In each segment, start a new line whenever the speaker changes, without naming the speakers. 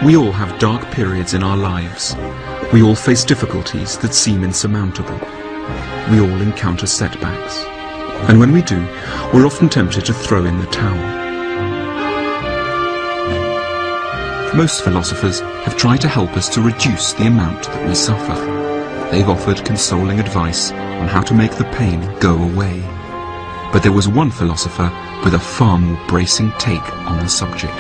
We all have dark periods in our lives. We all face difficulties that seem insurmountable. We all encounter setbacks. And when we do, we're often tempted to throw in the towel. Most philosophers have tried to help us to reduce the amount that we suffer. They've offered consoling advice on how to make the pain go away. But there was one philosopher with a far more bracing take on the subject.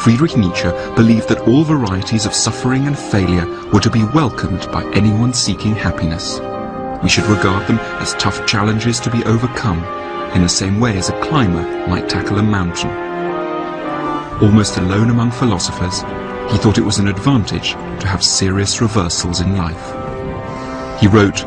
Friedrich Nietzsche believed that all varieties of suffering and failure were to be welcomed by anyone seeking happiness. We should regard them as tough challenges to be overcome, in the same way as a climber might tackle a mountain. Almost alone among philosophers, he thought it was an advantage to have serious reversals in life. He wrote,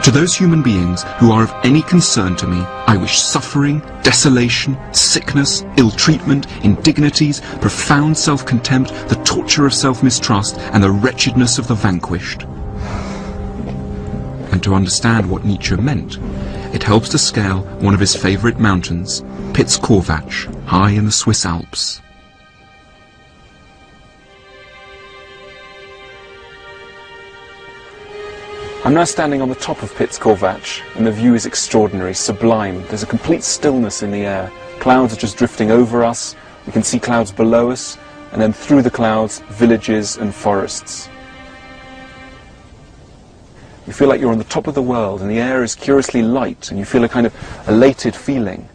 "To those human beings who are of any concern to me, I wish suffering, desolation, sickness, ill-treatment, indignities, profound self-contempt, the torture of self-mistrust, and the wretchedness of the vanquished." And to understand what Nietzsche meant, it helps to scale one of his favorite mountains, Pitzkorvatsch, high in the Swiss Alps. I'm now standing on the top of Pitzkorvatsch, and the view is extraordinary, sublime. There's a complete stillness in the air. Clouds are just drifting over us. We can see clouds below us, and then through the clouds, villages and forests. You feel like you're on the top of the world, and the air is curiously light, and you feel a kind of elated feeling.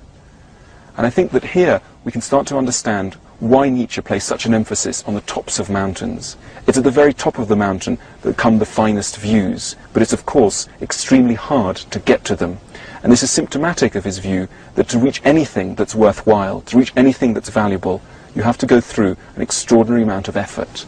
And I think that here we can start to understand why Nietzsche placed such an emphasis on the tops of mountains. It's at the very top of the mountain that come the finest views, but it's of course extremely hard to get to them. And this is symptomatic of his view that to reach anything that's worthwhile, to reach anything that's valuable, you have to go through an extraordinary amount of effort.